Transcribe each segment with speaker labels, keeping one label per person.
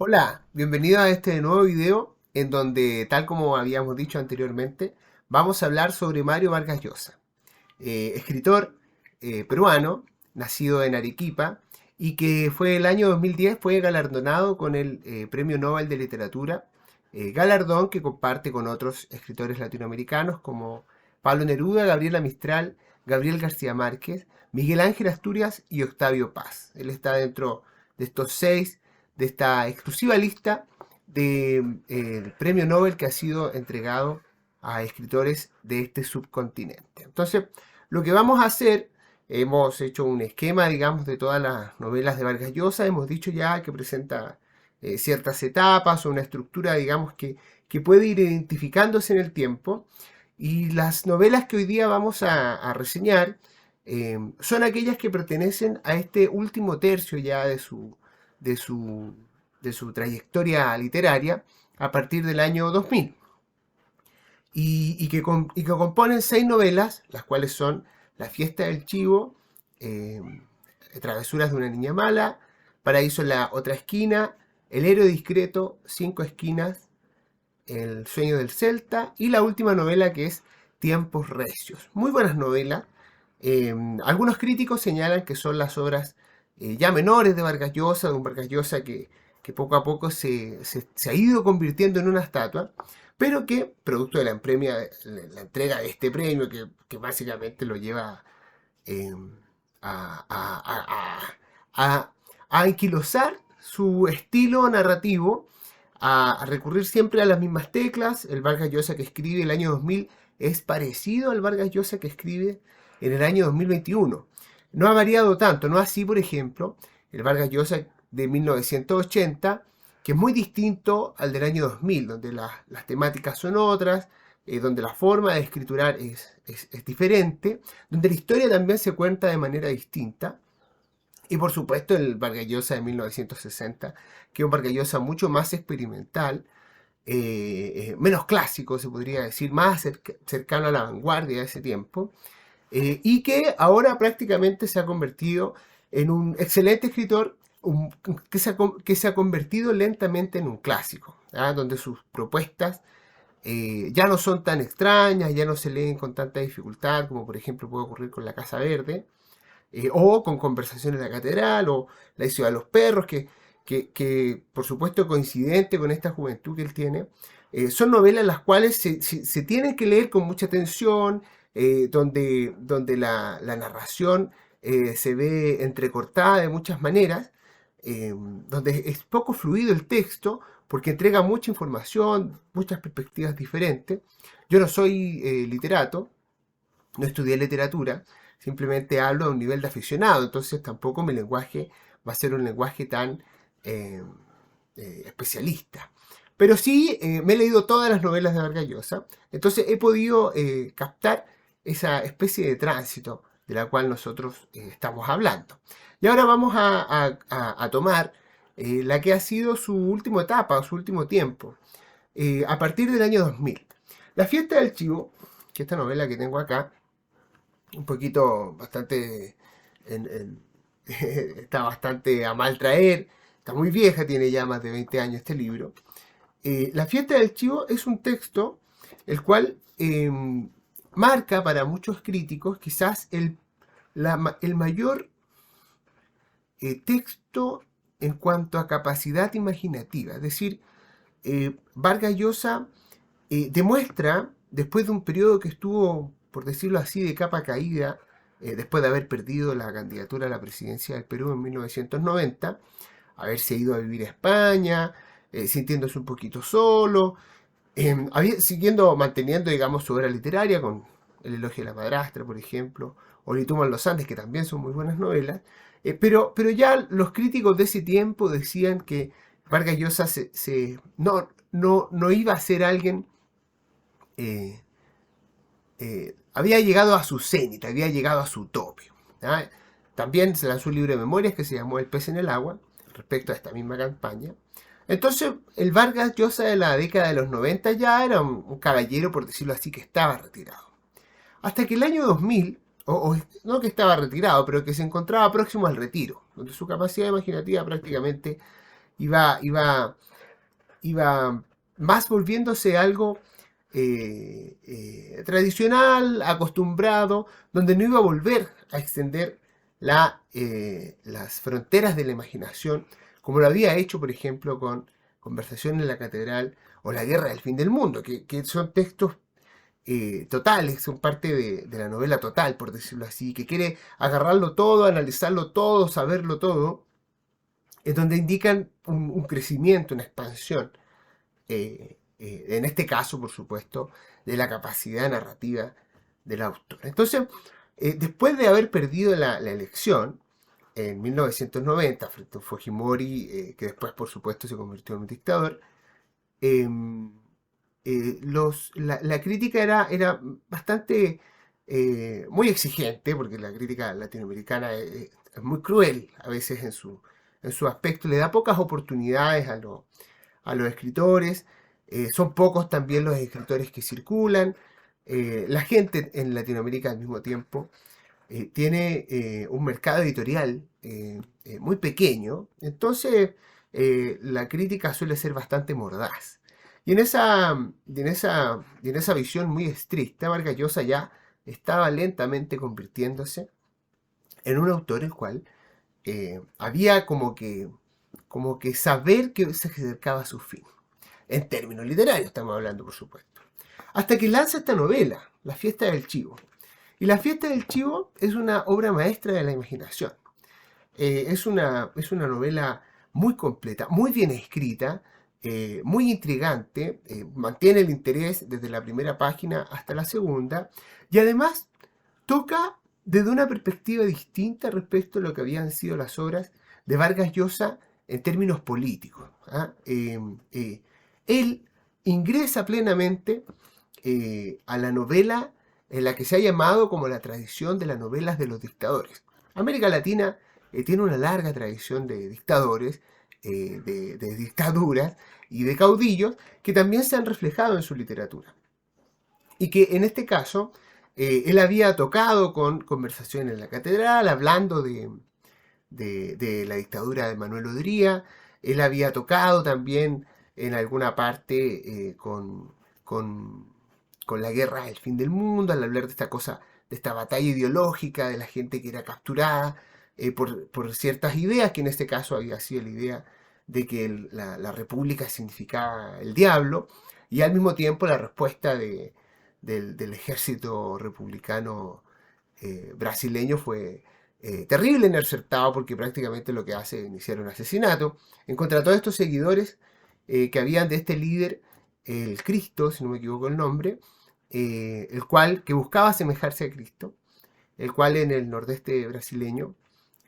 Speaker 1: Hola, bienvenido a este nuevo video en donde, tal como habíamos dicho anteriormente, vamos a hablar sobre Mario Vargas Llosa, escritor peruano, nacido en Arequipa y que fue el año 2010 fue galardonado con el Premio Nobel de Literatura, galardón que comparte con otros escritores latinoamericanos como Pablo Neruda, Gabriela Mistral, Gabriel García Márquez, Miguel Ángel Asturias y Octavio Paz. Él está dentro de estos seis, de esta exclusiva lista del premio Nobel que ha sido entregado a escritores de este subcontinente. Entonces, lo que vamos a hacer, hemos hecho un esquema, digamos, de todas las novelas de Vargas Llosa, hemos dicho ya que presenta ciertas etapas o una estructura, digamos, que puede ir identificándose en el tiempo. Y las novelas que hoy día vamos a reseñar son aquellas que pertenecen a este último tercio ya de su, de su trayectoria literaria a partir del año 2000 y que componen seis novelas, las cuales son La fiesta del chivo, eh, Travesuras de una niña mala, Paraíso en la otra esquina, El héroe discreto, Cinco esquinas, El sueño del celta y la última novela que es Tiempos recios. Muy buenas novelas. Algunos críticos señalan que son las obras ya menores de Vargas Llosa, de un Vargas Llosa que poco a poco se ha ido convirtiendo en una estatua, pero que, producto de la entrega de este premio, que básicamente lo lleva eh, a, a, a, a, a anquilosar su estilo narrativo, a recurrir siempre a las mismas teclas. El Vargas Llosa que escribe el año 2000 es parecido al Vargas Llosa que escribe en el año 2021. No ha variado tanto, no así, por ejemplo, el Vargas Llosa de 1980, que es muy distinto al del año 2000, donde las temáticas son otras, donde la forma de escriturar es diferente, donde la historia también se cuenta de manera distinta. Y por supuesto el Vargas Llosa de 1960, que es un Vargas Llosa mucho más experimental, menos clásico se podría decir, más cercano a la vanguardia de ese tiempo, y que ahora prácticamente se ha convertido en un excelente escritor que se ha convertido lentamente en un clásico, ¿ah? Donde sus propuestas ya no son tan extrañas, ya no se leen con tanta dificultad como por ejemplo puede ocurrir con La Casa Verde, o con Conversaciones en la Catedral, o La Ciudad de los Perros, que por supuesto coincidente con esta juventud que él tiene, son novelas las cuales se tienen que leer con mucha atención, donde la narración se ve entrecortada de muchas maneras, donde es poco fluido el texto, porque entrega mucha información, muchas perspectivas diferentes. Yo no soy literato, no estudié literatura, simplemente hablo a un nivel de aficionado, entonces tampoco mi lenguaje va a ser un lenguaje tan eh, especialista. Pero sí me he leído todas las novelas de Vargas Llosa, entonces he podido captar esa especie de tránsito de la cual nosotros estamos hablando. Y ahora vamos a tomar la que ha sido su última etapa, su último tiempo, a partir del año 2000. La fiesta del chivo, que esta novela que tengo acá, un poquito bastante está bastante a mal traer, está muy vieja, tiene ya más de 20 años este libro. La fiesta del chivo es un texto el cual marca para muchos críticos quizás el mayor texto en cuanto a capacidad imaginativa. Es decir, Vargas Llosa demuestra, después de un periodo que estuvo, por decirlo así, de capa caída, después de haber perdido la candidatura a la presidencia del Perú en 1990, haberse ido a vivir a España, sintiéndose un poquito solo, siguiendo manteniendo, digamos, su obra literaria con El elogio de la madrastra, por ejemplo, o Lituman los Andes, que también son muy buenas novelas, pero ya los críticos de ese tiempo decían que Vargas Llosa no iba a ser alguien, eh, había llegado a su cenit, había llegado a su tope. ¿Ah? También se lanzó un libro de memorias que se llamó El pez en el agua, respecto a esta misma campaña. Entonces, el Vargas Llosa de la década de los 90 ya era un caballero, por decirlo así, que estaba retirado. Hasta que el año 2000, no que estaba retirado, pero que se encontraba próximo al retiro, donde su capacidad imaginativa prácticamente iba más volviéndose algo tradicional, acostumbrado, donde no iba a volver a extender las fronteras de la imaginación, como lo había hecho, por ejemplo, con Conversación en la Catedral o La Guerra del Fin del Mundo, que son textos totales, son parte de la novela total, por decirlo así, que quiere agarrarlo todo, analizarlo todo, saberlo todo, es donde indican un crecimiento, una expansión, en este caso, por supuesto, de la capacidad narrativa del autor. Entonces, después de haber perdido la elección en 1990 frente a Fujimori, que después, por supuesto, se convirtió en un dictador, em, la crítica era bastante, muy exigente, porque la crítica latinoamericana es muy cruel a veces en su aspecto, le da pocas oportunidades a los escritores, son pocos también los escritores que circulan, la gente en Latinoamérica al mismo tiempo tiene un mercado editorial muy pequeño, entonces la crítica suele ser bastante mordaz. Y en esa visión muy estricta, Vargas Llosa ya estaba lentamente convirtiéndose en un autor el cual había como que saber que se acercaba a su fin. En términos literarios estamos hablando, por supuesto. Hasta que lanza esta novela, La Fiesta del Chivo. Y La Fiesta del Chivo es una obra maestra de la imaginación. Es una novela muy completa, muy bien escrita, muy intrigante, mantiene el interés desde la primera página hasta la segunda, y además toca desde una perspectiva distinta respecto a lo que habían sido las obras de Vargas Llosa en términos políticos. ¿Ah? Él ingresa plenamente a la novela en la que se ha llamado como la tradición de las novelas de los dictadores. América Latina tiene una larga tradición de dictadores, de dictaduras y de caudillos que también se han reflejado en su literatura. Y que en este caso él había tocado con Conversación en la Catedral, hablando de la dictadura de Manuel Odría. Él había tocado también en alguna parte con la guerra del fin del mundo, al hablar de esta cosa, de esta batalla ideológica, de la gente que era capturada por ciertas ideas, que en este caso había sido la idea de que la república significaba el diablo, y al mismo tiempo la respuesta del ejército republicano brasileño fue terrible en acertado, porque prácticamente lo que hace es iniciar un asesinato en contra de todos estos seguidores que habían de este líder, el Cristo, si no me equivoco el nombre, el cual, que buscaba asemejarse a Cristo, el cual en el nordeste brasileño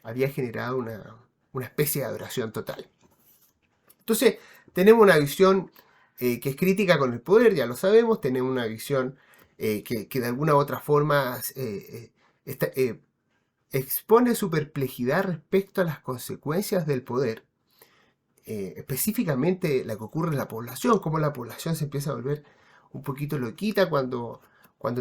Speaker 1: había generado una especie de adoración total. Entonces, tenemos una visión que es crítica con el poder, ya lo sabemos, tenemos una visión que de alguna u otra forma expone su perplejidad respecto a las consecuencias del poder, específicamente la que ocurre en la población, cómo la población se empieza a volver un poquito loquita cuando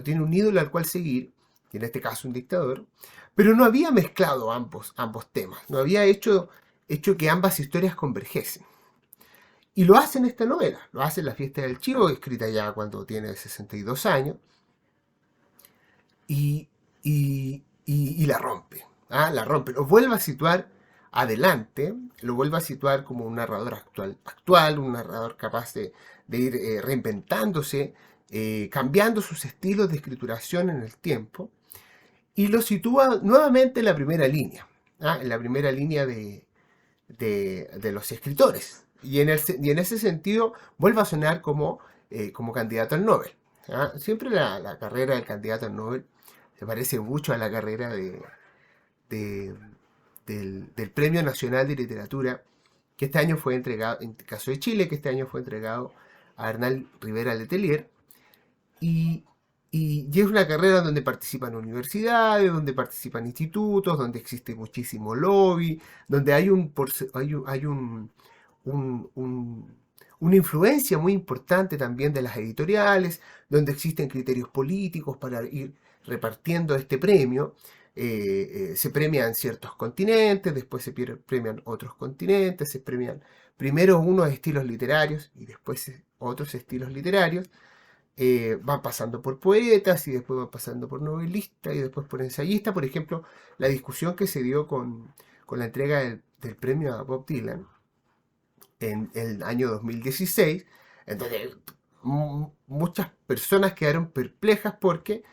Speaker 1: tiene un ídolo al cual seguir, y en este caso un dictador, pero no había mezclado ambos temas, no había hecho que ambas historias convergesen. Y lo hace en esta novela, lo hace en La Fiesta del Chivo, escrita ya cuando tiene 62 años, y, y la rompe, ¿ah? La rompe, lo vuelve a situar adelante, lo vuelve a situar como un narrador actual, un narrador capaz de ir reinventándose, cambiando sus estilos de escrituración en el tiempo, y lo sitúa nuevamente en la primera línea, ¿ah? En la primera línea de los escritores. Y en ese sentido vuelve a sonar como candidato al Nobel. ¿Ah? Siempre la carrera del candidato al Nobel se parece mucho a la carrera de- del Premio Nacional de Literatura, que este año fue entregado, en el caso de Chile, que este año fue entregado a Hernán Rivera Letelier. Y, y es una carrera donde participan universidades, donde participan institutos, donde existe muchísimo lobby, donde hay una influencia muy importante también de las editoriales, donde existen criterios políticos para ir repartiendo este premio. Se premian ciertos continentes, después se premian otros continentes, se premian primero unos estilos literarios y después otros estilos literarios. Van pasando por poetas y después van pasando por novelistas y después por ensayistas. Por ejemplo, la discusión que se dio con la entrega del premio a Bob Dylan en el año 2016, entonces muchas personas quedaron perplejas porque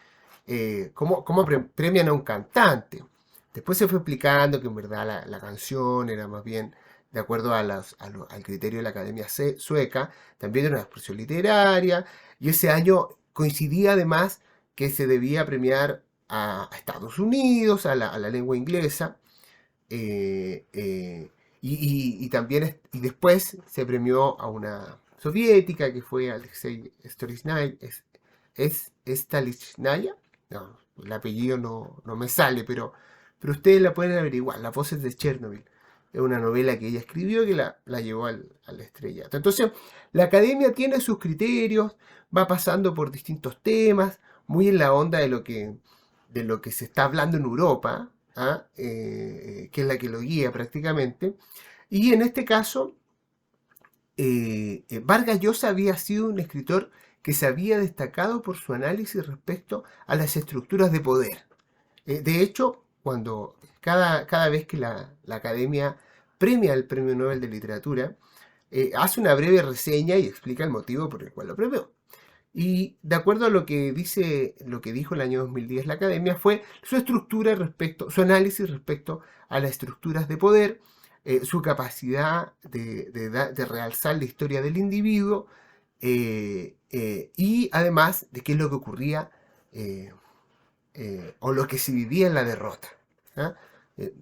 Speaker 1: cómo premian a un cantante. Después se fue explicando que en verdad la canción era más bien de acuerdo al criterio de la Academia Sueca, también era una expresión literaria, y ese año coincidía además que se debía premiar a Estados Unidos, a la lengua inglesa, eh, eh, y también y después se premió a una soviética que fue Alexei Stalichnaya. No, el apellido no me sale, pero ustedes la pueden averiguar. Las voces de Chernobyl. Es una novela que ella escribió que la llevó al estrellato. Entonces, la academia tiene sus criterios, va pasando por distintos temas, muy en la onda de lo que se está hablando en Europa, ¿ah? Que es la que lo guía prácticamente. Y en este caso, Vargas Llosa había sido un escritor que se había destacado por su análisis respecto a las estructuras de poder. De hecho, cada vez que la Academia premia el Premio Nobel de Literatura, hace una breve reseña y explica el motivo por el cual lo premió. Y de acuerdo a lo que dijo el año 2010 la Academia, fue su análisis respecto a las estructuras de poder, su capacidad de realzar la historia del individuo, y además de qué es lo que ocurría, o lo que se vivía en la derrota. ¿Ah?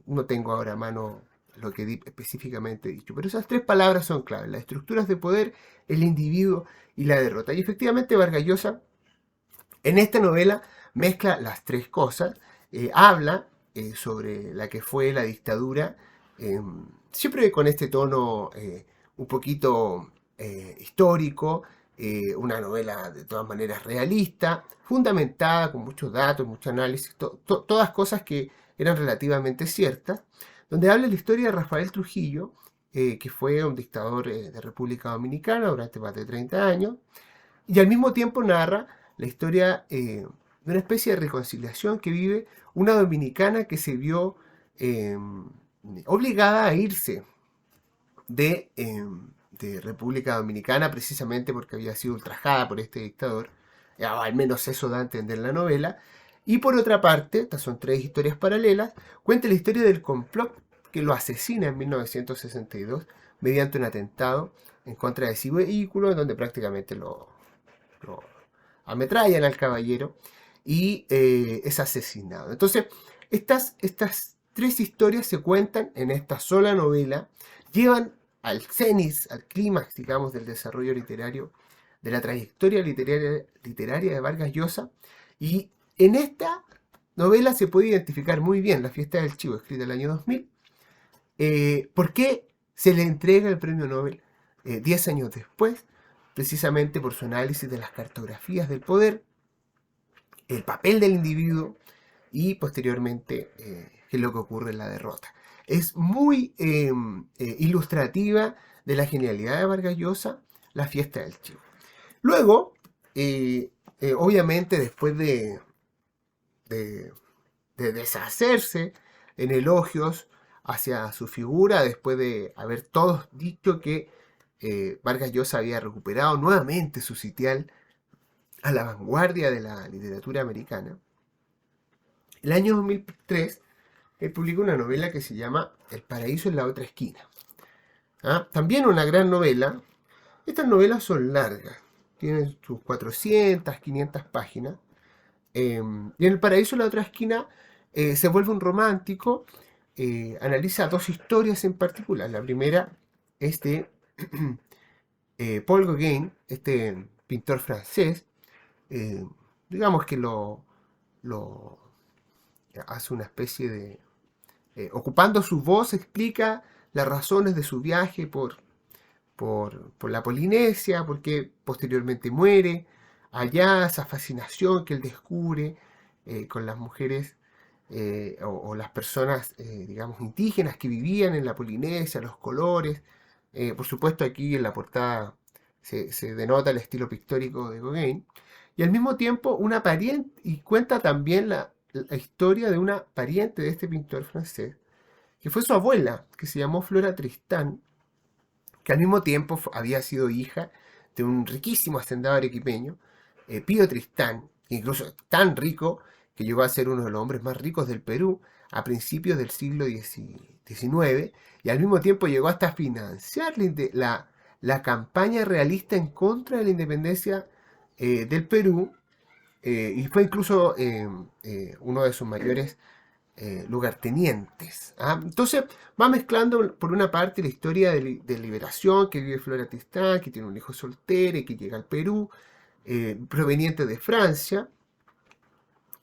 Speaker 1: No tengo ahora a mano lo que específicamente he dicho, pero esas tres palabras son claves: las estructuras de poder, el individuo y la derrota. Y efectivamente Vargas Llosa en esta novela mezcla las tres cosas, habla sobre la que fue la dictadura, siempre con este tono un poquito histórico, una novela de todas maneras realista, fundamentada con muchos datos, mucho análisis, todas cosas que eran relativamente ciertas, donde habla la historia de Rafael Trujillo, que fue un dictador de República Dominicana durante más de 30 años, y al mismo tiempo narra la historia de una especie de reconciliación que vive una dominicana que se vio obligada a irse de República Dominicana precisamente porque había sido ultrajada por este dictador. Al menos eso da a entender la novela. Y por otra parte, estas son tres historias paralelas, cuenta la historia del complot que lo asesina en 1962 mediante un atentado en contra de ese vehículo, donde prácticamente lo ametrallan al caballero y es asesinado. Entonces, estas tres historias se cuentan en esta sola novela, llevan al cenit, al clímax, digamos, del desarrollo literario, de la trayectoria literaria de Vargas Llosa, y en esta novela se puede identificar muy bien La fiesta del chivo, escrita en el año 2000, por qué se le entrega el premio Nobel 10 años después, precisamente por su análisis de las cartografías del poder, el papel del individuo y posteriormente qué es lo que ocurre en la derrota. Es muy ilustrativa de la genialidad de Vargas Llosa, La fiesta del chivo. Luego, obviamente después de deshacerse en elogios hacia su figura, después de haber todos dicho que Vargas Llosa había recuperado nuevamente su sitial a la vanguardia de la literatura americana, el año 2003 él publicó una novela que se llama El paraíso en la otra esquina. ¿Ah? También una gran novela. Estas novelas son largas, tienen sus 400, 500 páginas. Y en El paraíso en la otra esquina se vuelve un romántico, analiza dos historias en particular. La primera es de Paul Gauguin, este pintor francés, digamos que lo hace una especie de... ocupando su voz, explica las razones de su viaje por la Polinesia, porque posteriormente muere allá, esa fascinación que él descubre con las mujeres o las personas, digamos, indígenas que vivían en la Polinesia, los colores, Por supuesto, aquí en la portada se denota el estilo pictórico de Gauguin. Y al mismo tiempo, una pariente, y cuenta también la historia de una pariente de este pintor francés, que fue su abuela, que se llamó Flora Tristán, que al mismo tiempo había sido hija de un riquísimo hacendado arequipeño, Pío Tristán, incluso tan rico que llegó a ser uno de los hombres más ricos del Perú a principios del siglo XIX, y al mismo tiempo llegó hasta financiar la campaña realista en contra de la independencia del Perú, y fue incluso uno de sus mayores lugartenientes. ¿Ah? Entonces va mezclando por una parte la historia de liberación que vive Flora Tristán, que tiene un hijo soltero y que llega al Perú, proveniente de Francia,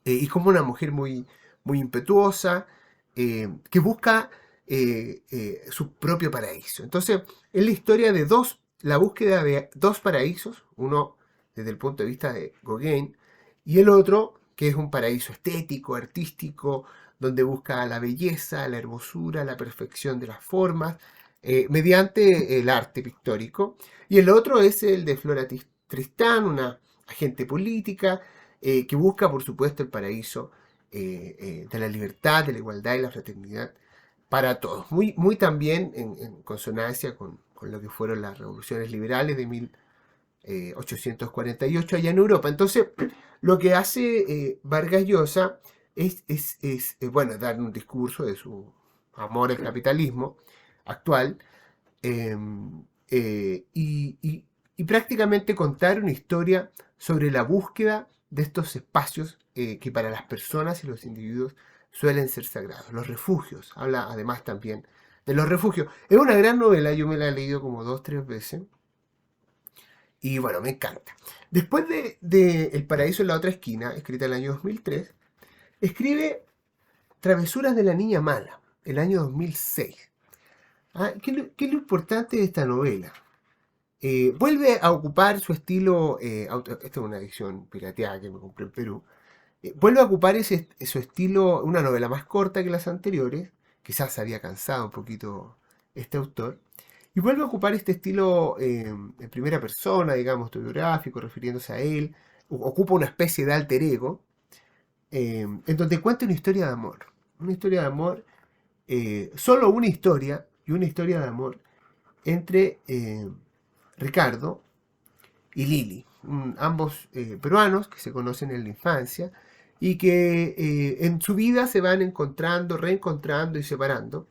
Speaker 1: y como una mujer muy impetuosa, que busca su propio paraíso. Entonces es la historia de la búsqueda de dos paraísos, uno desde el punto de vista de Gauguin, y el otro que es un paraíso estético, artístico, donde busca la belleza, la hermosura, la perfección de las formas, mediante el arte pictórico. Y el otro es el de Flora Tristán, una agente política, que busca, por supuesto, el paraíso de la libertad, de la igualdad y la fraternidad para todos. Muy también en consonancia con lo que fueron las revoluciones liberales de 1848 allá en Europa. Entonces, lo que hace Vargas Llosa bueno, dar un discurso de su amor al capitalismo actual, eh, y prácticamente contar una historia sobre la búsqueda de estos espacios que para las personas y los individuos suelen ser sagrados, los refugios. Habla además también de los refugios. Es una gran novela, yo me la he leído como 2 o 3 veces. Y bueno, me encanta. Después de El paraíso en la otra esquina, escrita en el año 2003, escribe Travesuras de la niña mala, el año 2006. Ah, ¿qué es lo importante de esta novela? Vuelve a ocupar su estilo, esta es una edición pirateada que me compré en Perú, vuelve a ocupar su estilo, una novela más corta que las anteriores, quizás se había cansado un poquito este autor, y vuelve a ocupar este estilo en primera persona, digamos, autobiográfico, refiriéndose a él, ocupa una especie de alter ego, en donde cuenta una historia de amor, solo una historia, y una historia de amor entre Ricardo y Lili, ambos peruanos que se conocen en la infancia y que en su vida se van encontrando, reencontrando y separando.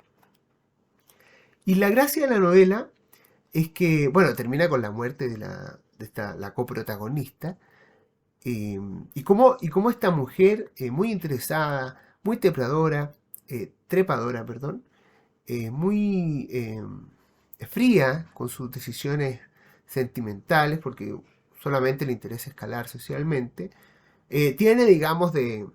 Speaker 1: Y la gracia de la novela es que, bueno, termina con la muerte de la coprotagonista, eh, y cómo esta mujer muy interesada, muy trepadora, perdón, muy fría con sus decisiones sentimentales, porque solamente le interesa escalar socialmente, tiene, digamos, de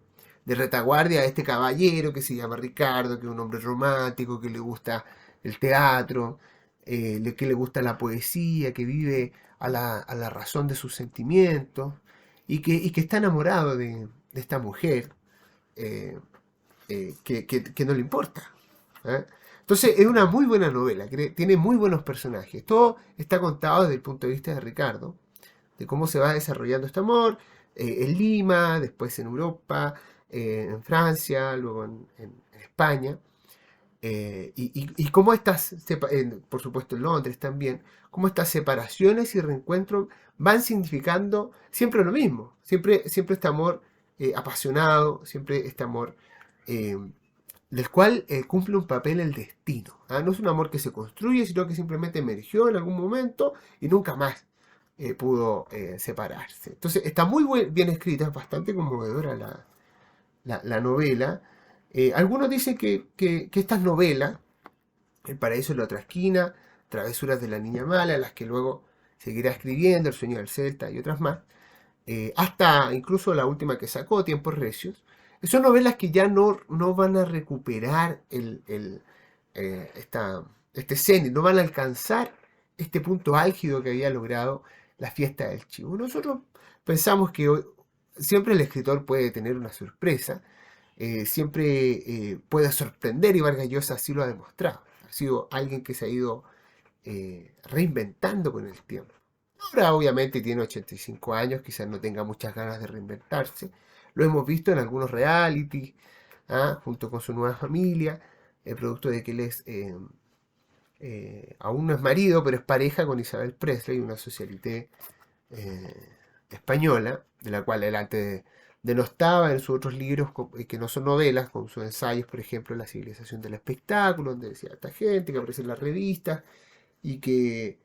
Speaker 1: retaguardia a este caballero que se llama Ricardo, que es un hombre romántico, que le gusta el teatro, que le gusta la poesía, que vive a la razón de sus sentimientos, y que está enamorado de esta mujer, eh, que no le importa. ¿Eh? Entonces es una muy buena novela, que tiene muy buenos personajes. Todo está contado desde el punto de vista de Ricardo, de cómo se va desarrollando este amor, en Lima, después en Europa, en Francia, luego en España, y cómo por supuesto en Londres también, cómo estas separaciones y reencuentros van significando siempre lo mismo, siempre este amor apasionado, siempre este amor eh, del cual cumple un papel el destino. ¿Ah? No es un amor que se construye, sino que simplemente emergió en algún momento y nunca más pudo separarse. Entonces está muy bien escrita, es bastante conmovedora la novela. Algunos dicen que estas novelas, El paraíso en la otra esquina, Travesuras de la niña mala, las que luego seguirá escribiendo, El sueño del Celta y otras más, hasta incluso la última que sacó, Tiempos Recios, son novelas que ya no van a recuperar este cenit, no van a alcanzar este punto álgido que había logrado la fiesta del Chivo. Nosotros pensamos que siempre el escritor puede tener una sorpresa, siempre puede sorprender, y Vargas Llosa así lo ha demostrado. Ha sido alguien que se ha ido reinventando con el tiempo. Ahora obviamente tiene 85 años, quizás no tenga muchas ganas de reinventarse. Lo hemos visto en algunos reality, junto con su nueva familia, el producto de que él es, aún no es marido, pero es pareja con Isabel Presley, una socialité eh, española, de la cual él antes denostaba en sus otros libros, que no son novelas, con sus ensayos, por ejemplo, La civilización del espectáculo, donde decía esta gente que aparece en las revistas y que,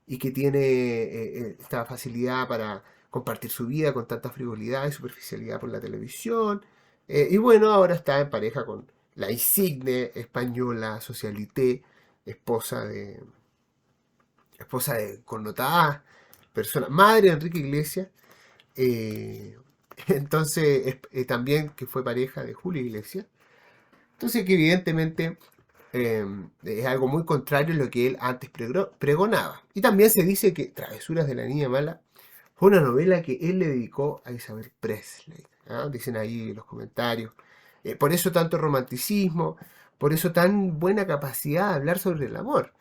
Speaker 1: y que tiene esta facilidad para compartir su vida con tanta frivolidad y superficialidad por la televisión. Y bueno, ahora está en pareja con la insigne española socialité, esposa de, esposa de connotada persona, madre de Enrique Iglesias, eh, entonces también que fue pareja de Julio Iglesias. Entonces que evidentemente es algo muy contrario a lo que él antes pregonaba. Y también se dice que Travesuras de la Niña Mala fue una novela que él le dedicó a Isabel Presley. Dicen ahí en los comentarios. Por eso tanto romanticismo, por eso tan buena capacidad de hablar sobre el amor.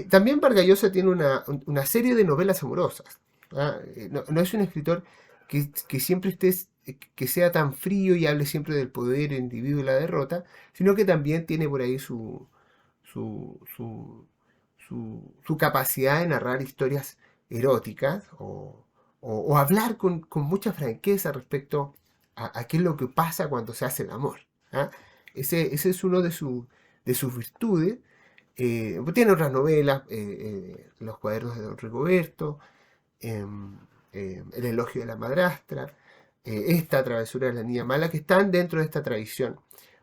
Speaker 1: También Vargas Llosa tiene una serie de novelas amorosas. No es un escritor que siempre que sea tan frío y hable siempre del poder, el individuo y la derrota, sino que también tiene por ahí su, su, su capacidad de narrar historias eróticas o hablar con mucha franqueza respecto a qué es lo que pasa cuando se hace el amor. ¿Ah? Ese es uno de sus virtudes. Tiene otras novelas, Los cuadernos de Don Rigoberto, em, El elogio de la madrastra, esta Travesura de la Niña Mala, que están dentro de esta tradición,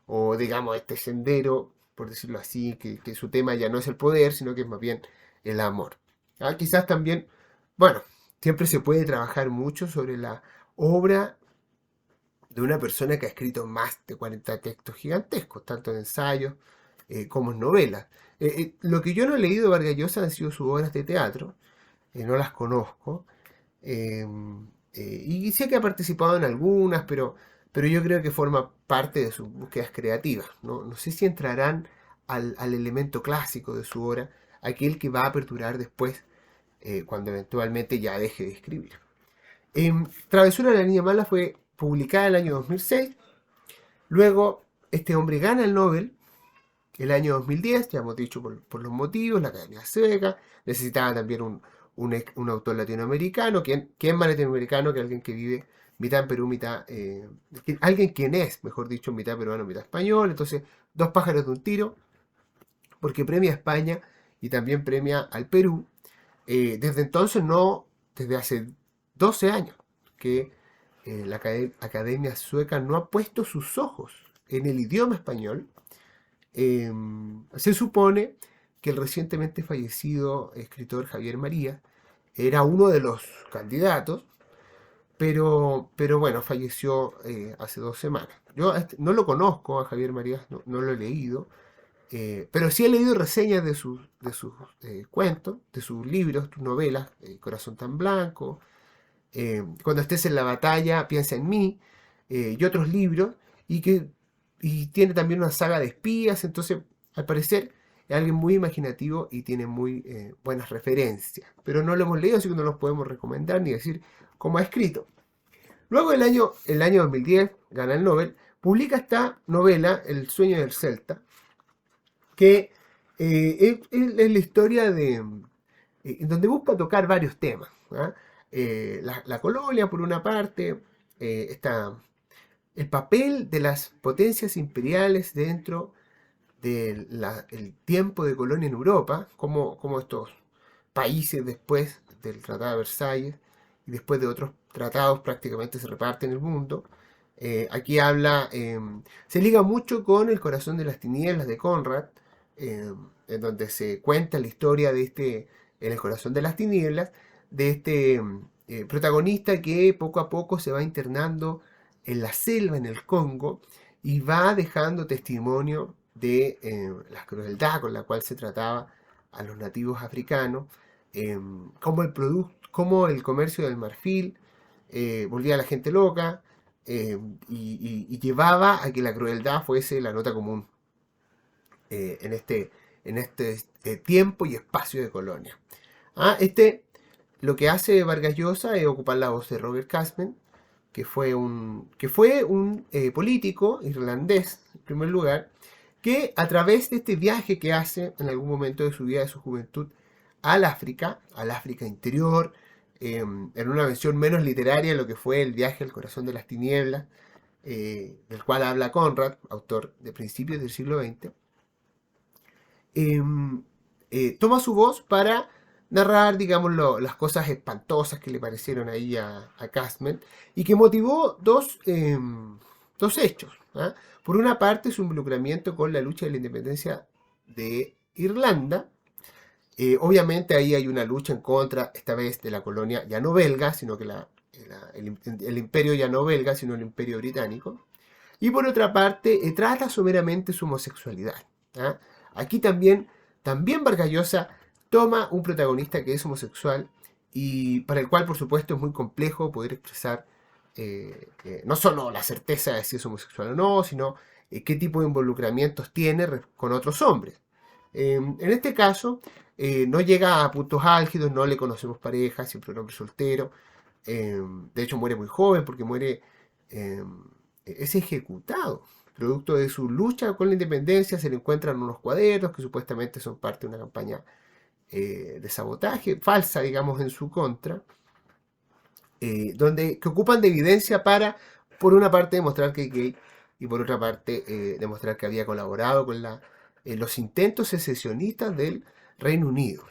Speaker 1: o digamos, este sendero, por decirlo así, que su tema ya no es el poder, sino que es más bien el amor. Quizás también, bueno, siempre se puede trabajar mucho sobre la obra de una persona que ha escrito más de 40 textos gigantescos, tanto en ensayos como en novelas. Lo que yo no he leído de Vargas Llosa han sido sus obras de teatro, no las conozco, eh, y sé que ha participado en algunas, pero yo creo que forma parte de sus búsquedas creativas. No sé si entrarán al elemento clásico de su obra, aquel que va a aperturar después, cuando eventualmente ya deje de escribir. Travesura de la Niña Mala fue publicada en el año 2006. Luego, este hombre gana el Nobel el año 2010, ya hemos dicho por los motivos, la Academia Sueca, necesitaba también un autor latinoamericano. ¿Quién más latinoamericano que alguien que vive mitad en Perú, mitad, alguien quien es, mejor dicho, mitad peruano, mitad español? Entonces, dos pájaros de un tiro, porque premia a España y también premia al Perú. Desde entonces, no, desde hace 12 años, que la Academia Sueca no ha puesto sus ojos en el idioma español. Se supone que el recientemente fallecido escritor Javier María era uno de los candidatos, pero bueno, falleció hace 2 semanas. Yo no lo conozco a Javier María, no lo he leído, pero sí he leído reseñas de sus cuentos, de sus libros, sus novelas, Corazón tan blanco, Cuando estés en la batalla, piensa en mí, y otros libros, y tiene también una saga de espías. Entonces al parecer es alguien muy imaginativo y tiene muy buenas referencias, pero no lo hemos leído, así que no los podemos recomendar ni decir cómo ha escrito. Luego el año 2010 gana el Nobel, publica esta novela, El sueño del Celta, que es la historia donde busca tocar varios temas. La colonia, por una parte, está el papel de las potencias imperiales dentro del tiempo de colonia en Europa, como estos países después del Tratado de Versalles y después de otros tratados prácticamente se reparten el mundo. Aquí se liga mucho con El corazón de las tinieblas de Conrad, eh, en donde se cuenta la historia en El corazón de las tinieblas, de este protagonista que poco a poco se va internando en la selva, en el Congo, y va dejando testimonio de la crueldad con la cual se trataba a los nativos africanos, cómo el comercio del marfil volvía a la gente loca, y llevaba a que la crueldad fuese la nota común en en este tiempo y espacio de colonia. Lo que hace Vargas Llosa es ocupar la voz de Robert Casement, que fue un político irlandés, en primer lugar, que a través de este viaje que hace en algún momento de su vida, de su juventud, al África interior, en una versión menos literaria de lo que fue el viaje al corazón de las tinieblas, del cual habla Conrad, autor de principios del siglo XX, toma su voz para narrar, digamos, las cosas espantosas que le parecieron ahí a Casement y que motivó dos hechos. ¿Ah? Por una parte, su involucramiento con la lucha de la independencia de Irlanda. Obviamente ahí hay una lucha en contra, esta vez de la colonia ya no belga, sino que el imperio ya no belga, sino el imperio británico. Y por otra parte, trata someramente su homosexualidad. ¿Ah? Aquí también Vargas Llosa toma un protagonista que es homosexual y para el cual, por supuesto, es muy complejo poder expresar no solo la certeza de si es homosexual o no, sino qué tipo de involucramientos tiene con otros hombres. En este caso, no llega a puntos álgidos, no le conocemos pareja, siempre un hombre soltero. De hecho, muere muy joven porque es ejecutado. Producto de su lucha con la independencia, se le encuentran unos cuadernos que supuestamente son parte de una campaña de sabotaje falsa, digamos, en su contra, que ocupan de evidencia para, por una parte, demostrar que es gay y por otra parte, demostrar que había colaborado con los intentos secesionistas del Reino Unido,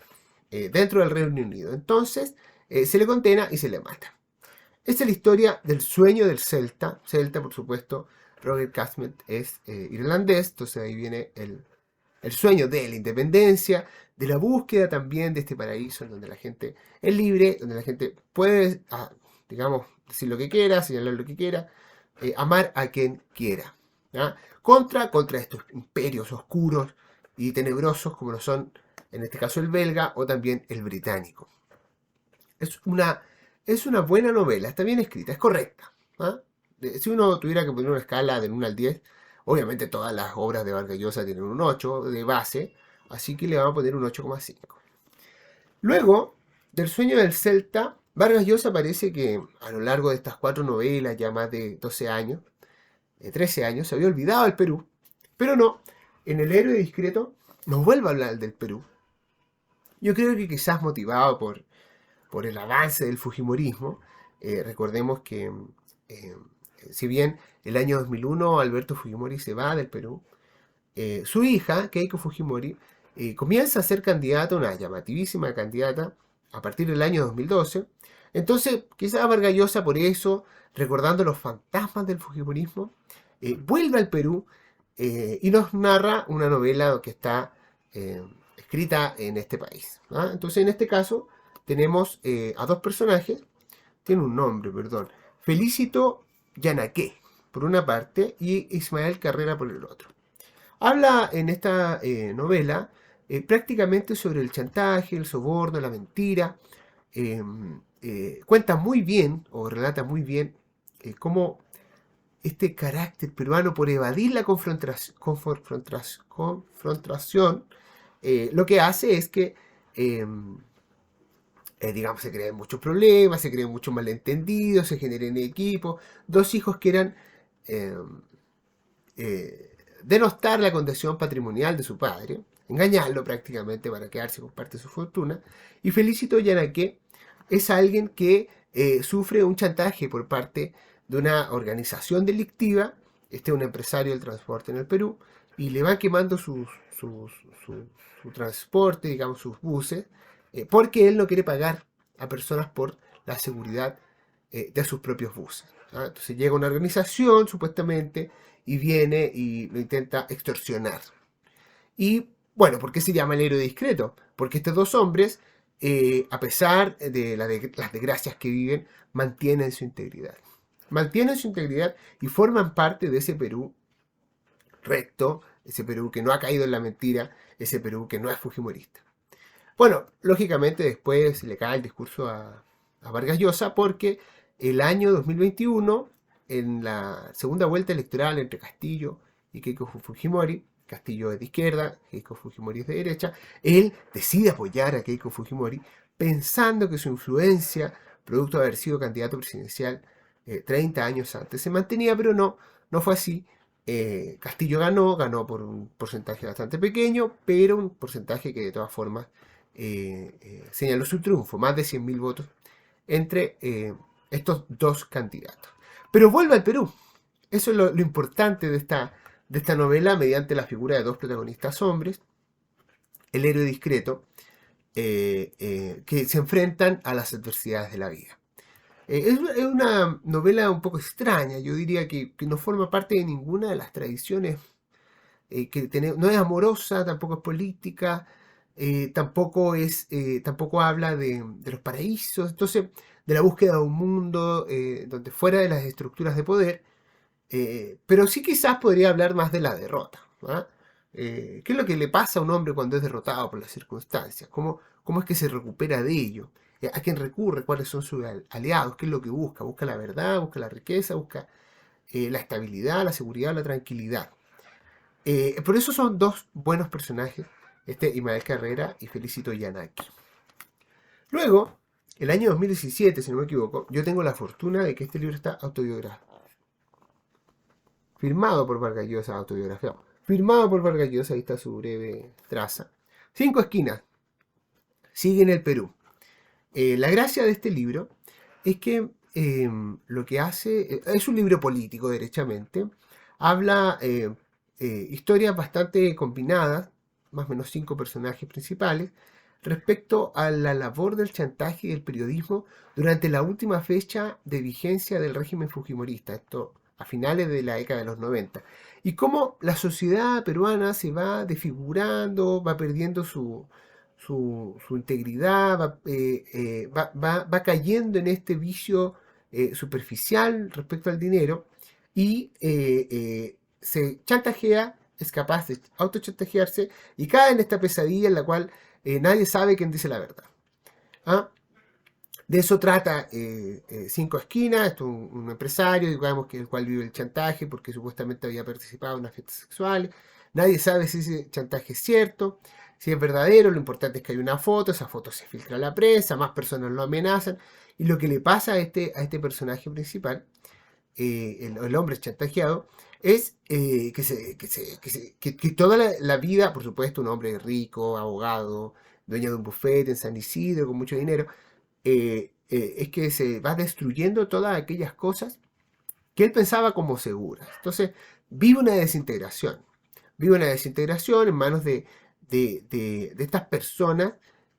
Speaker 1: dentro del Reino Unido. Entonces, se le condena y se le mata. Esta es la historia del sueño del Celta. Celta, por supuesto, Robert Casement es irlandés, entonces ahí viene el sueño de la independencia, de la búsqueda también de este paraíso en donde la gente es libre, donde la gente puede, digamos, decir lo que quiera, señalar lo que quiera, amar a quien quiera. ¿Ya? Contra estos imperios oscuros y tenebrosos como lo son, en este caso, el belga o también el británico. Es una buena novela, está bien escrita, es correcta. ¿Ah? Si uno tuviera que poner una escala del 1 al 10, obviamente todas las obras de Vargas Llosa tienen un 8 de base, así que le vamos a poner un 8,5. Luego, del sueño del Celta, Vargas Llosa parece que a lo largo de estas 4 novelas, ya más de 12 años, 13 años, se había olvidado del Perú, pero no, en El héroe discreto nos vuelve a hablar del Perú. Yo creo que quizás motivado por el avance del Fujimorismo. Recordemos que eh, si bien el año 2001 Alberto Fujimori se va del Perú, su hija, Keiko Fujimori, comienza a ser candidata, una llamativísima candidata, a partir del año 2012. Entonces, quizás Vargas Llosa por eso, recordando los fantasmas del Fujimorismo, vuelve al Perú y nos narra una novela que está escrita en este país. ¿Ah? Entonces, en este caso, tenemos a dos personajes, tiene un nombre, perdón, Felicito Yanaqué, por una parte, y Ismael Carrera por el otro. Habla en esta novela prácticamente sobre el chantaje, el soborno, la mentira. Cuenta muy bien, o relata muy bien, cómo este carácter peruano por evadir la confrontación, lo que hace es que digamos, se crean muchos problemas, se crean muchos malentendidos, se generan equipos, dos hijos que eran eh, denostar la condición patrimonial de su padre, engañarlo prácticamente para quedarse con parte de su fortuna, y Felicito Yanaqué es alguien que sufre un chantaje por parte de una organización delictiva, este es un empresario del transporte en el Perú, y le van quemando su transporte, digamos, sus buses, porque él no quiere pagar a personas por la seguridad de sus propios buses. ¿Ah? Entonces llega una organización, supuestamente, y viene y lo intenta extorsionar. Y bueno, ¿por qué se llama el héroe discreto? Porque estos dos hombres, a pesar de las desgracias que viven, mantienen su integridad. Mantienen su integridad y forman parte de ese Perú recto, ese Perú que no ha caído en la mentira, ese Perú que no es fujimorista. Bueno, lógicamente después se le cae el discurso a Vargas Llosa porque el año 2021, en la segunda vuelta electoral entre Castillo y Keiko Fujimori, Castillo es de izquierda, Keiko Fujimori es de derecha. Él decide apoyar a Keiko Fujimori pensando que su influencia, producto de haber sido candidato presidencial 30 años antes, se mantenía, pero no fue así. Castillo ganó por un porcentaje bastante pequeño, pero un porcentaje que de todas formas señaló su triunfo, más de 100.000 votos entre estos dos candidatos. Pero vuelve al Perú. Eso es lo importante de esta novela, mediante la figura de dos protagonistas hombres, el héroe discreto, que se enfrentan a las adversidades de la vida. Es una novela un poco extraña, yo diría que no forma parte de ninguna de las tradiciones, no es amorosa, tampoco es política, tampoco habla de los paraísos, entonces de la búsqueda de un mundo donde fuera de las estructuras de poder, pero sí quizás podría hablar más de la derrota. ¿Ah? ¿Qué es lo que le pasa a un hombre cuando es derrotado por las circunstancias? ¿Cómo es que se recupera de ello? ¿A quién recurre? ¿Cuáles son sus aliados? ¿Qué es lo que busca? ¿Busca la verdad? ¿Busca la riqueza? ¿Busca la estabilidad, la seguridad, la tranquilidad? Por eso son dos buenos personajes, Ismael Carrera y Felicito Yanaki. Luego, el año 2017, si no me equivoco, yo tengo la fortuna de que este libro está firmado por Vargas Llosa, autobiografiado. Firmado por Vargas Llosa, ahí está su breve traza. 5 esquinas. Sigue en el Perú. La gracia de este libro es que lo que hace, es un libro político derechamente, habla historias bastante combinadas, más o menos 5 personajes principales, respecto a la labor del chantaje y del periodismo durante la última fecha de vigencia del régimen fujimorista, esto a finales de la década de los 90, y cómo la sociedad peruana se va desfigurando, va perdiendo su integridad, va cayendo en este vicio superficial respecto al dinero y se chantajea, es capaz de autochantajearse y cae en esta pesadilla en la cual nadie sabe quién dice la verdad. ¿Ah? De eso trata 5 esquinas. Esto es un empresario, digamos, que el cual vive el chantaje porque supuestamente había participado en unas fiestas sexuales. Nadie sabe si ese chantaje es cierto, si es verdadero. Lo importante es que hay una foto, esa foto se filtra a la prensa, más personas lo amenazan. Y lo que le pasa a este personaje principal, el hombre chantajeado, es que toda la vida, por supuesto, un hombre rico, abogado, dueño de un bufete en San Isidro, con mucho dinero, es que se va destruyendo todas aquellas cosas que él pensaba como seguras. Entonces, vive una desintegración en manos de estas personas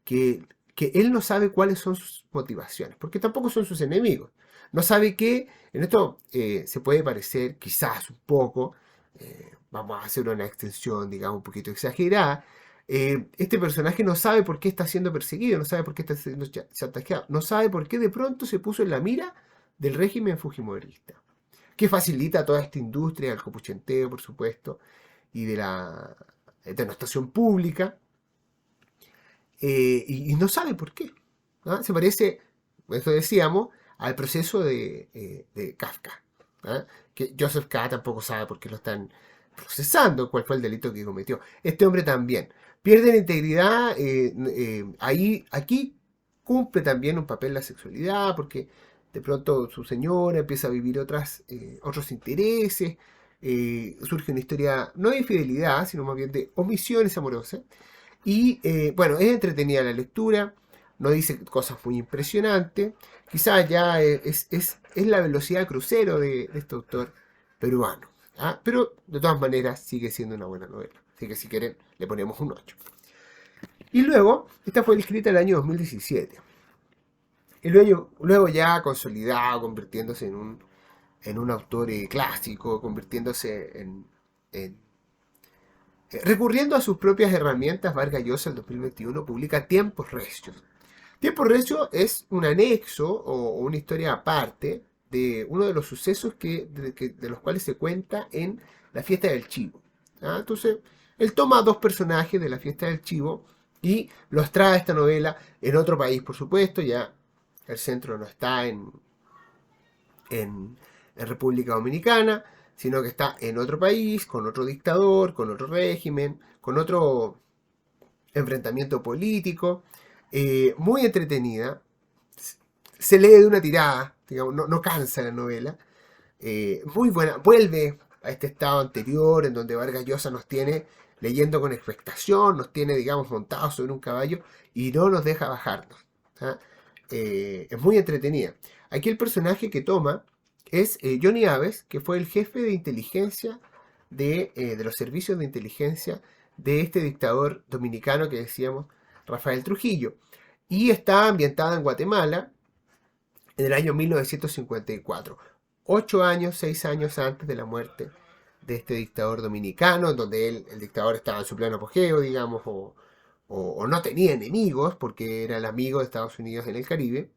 Speaker 1: que él no sabe cuáles son sus motivaciones, porque tampoco son sus enemigos. No sabe que, en esto se puede parecer quizás un poco, vamos a hacer una extensión, digamos, un poquito exagerada. Este personaje no sabe por qué está siendo perseguido, no sabe por qué está siendo chantajeado, no sabe por qué de pronto se puso en la mira del régimen fujimorista, que facilita toda esta industria del copuchenteo, por supuesto, y de la denostación pública, y no sabe por qué. ¿Ah? Se parece, eso decíamos, al proceso de Kafka, ¿ah? Que Joseph K. tampoco sabe por qué lo están procesando, cuál fue el delito que cometió. Este hombre también pierde la integridad. Aquí cumple también un papel la sexualidad, porque de pronto su señora empieza a vivir otros intereses. Surge una historia no de infidelidad, sino más bien de omisiones amorosas. Y bueno, es entretenida la lectura, no dice cosas muy impresionantes. Quizás ya es la velocidad crucero de este autor peruano. ¿Ah? Pero de todas maneras sigue siendo una buena novela. Así que si quieren le ponemos un 8. Y luego, esta fue escrita en el año 2017. Y luego ya consolidado, convirtiéndose en un autor clásico, convirtiéndose recurriendo a sus propias herramientas, Vargas Llosa en 2021 publica Tiempos Recios. Tiempos Recios es un anexo o una historia aparte de uno de los sucesos de los cuales se cuenta en la fiesta del Chivo. ¿Ah? Entonces, él toma a dos personajes de la fiesta del Chivo y los trae a esta novela en otro país, por supuesto. Ya el centro no está en República Dominicana, sino que está en otro país, con otro dictador, con otro régimen, con otro enfrentamiento político, muy entretenida, se lee de una tirada, digamos, no cansa la novela, muy buena, vuelve a este estado anterior en donde Vargas Llosa nos tiene leyendo con expectación, nos tiene, digamos, montados sobre un caballo y no nos deja bajarnos. ¿Ah? Es muy entretenida. Aquí el personaje que toma es Johnny Aves, que fue el jefe de inteligencia de los servicios de inteligencia de este dictador dominicano que decíamos, Rafael Trujillo. Y está ambientada en Guatemala en el año 1954. 8 años, 6 años antes de la muerte de este dictador dominicano, donde el dictador estaba en su pleno apogeo, digamos, o no tenía enemigos, porque era el amigo de Estados Unidos en el Caribe.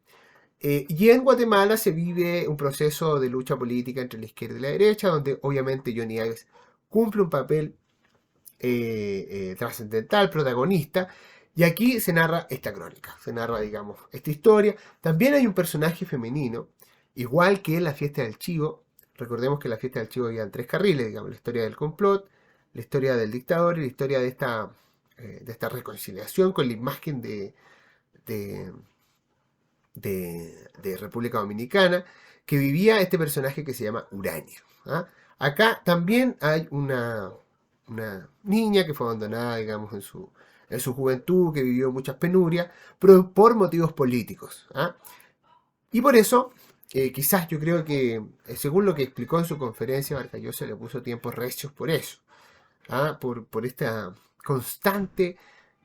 Speaker 1: Y en Guatemala se vive un proceso de lucha política entre la izquierda y la derecha, donde obviamente Johnny Ives cumple un papel trascendental, protagonista, y aquí se narra esta crónica, se narra, digamos, esta historia. También hay un personaje femenino, igual que en la fiesta del chivo. Recordemos que en la fiesta del chivo había 3 carriles, digamos, la historia del complot, la historia del dictador y la historia de esta reconciliación con la imagen de, de República Dominicana, que vivía este personaje que se llama Urania. ¿Ah? Acá también hay una niña que fue abandonada, digamos, en su juventud, que vivió muchas penurias, pero por motivos políticos. ¿Ah? Y por eso, quizás yo creo que, según lo que explicó en su conferencia, Vargas Llosa le puso tiempos recios por eso. ¿Ah? Por esta constante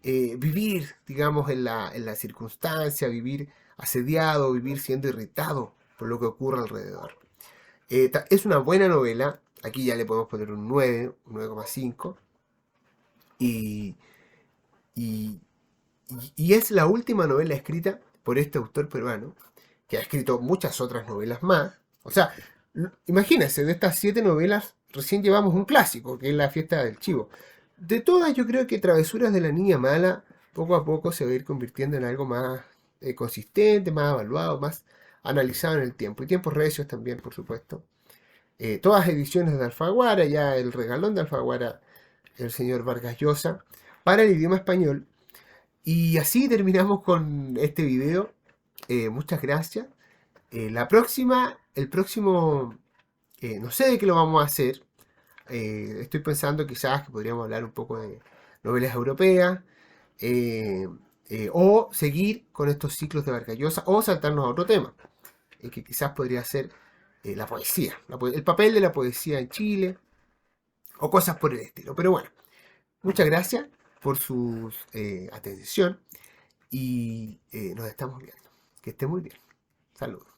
Speaker 1: vivir, digamos, en la circunstancia, vivir asediado, vivir siendo irritado por lo que ocurre alrededor. Es una buena novela, aquí ya le podemos poner un 9, un 9,5, y, y, y es la última novela escrita por este autor peruano, que ha escrito muchas otras novelas más. O sea, imagínense, de estas 7 novelas, recién llevamos un clásico, que es La fiesta del chivo. De todas, yo creo que Travesuras de la niña mala, poco a poco se va a ir convirtiendo en algo más consistente, más evaluado, más analizado en el tiempo. Y Tiempos Recios también, por supuesto. Todas ediciones de Alfaguara, ya el regalón de Alfaguara, el señor Vargas Llosa, para el idioma español. Y así terminamos con este video. Muchas gracias. El próximo, no sé de qué lo vamos a hacer. Estoy pensando quizás que podríamos hablar un poco de novelas europeas, eh, o seguir con estos ciclos de Vargas Llosa, o saltarnos a otro tema, que quizás podría ser la poesía, el papel de la poesía en Chile, o cosas por el estilo. Pero bueno, muchas gracias por su atención y nos estamos viendo. Que esté muy bien. Saludos.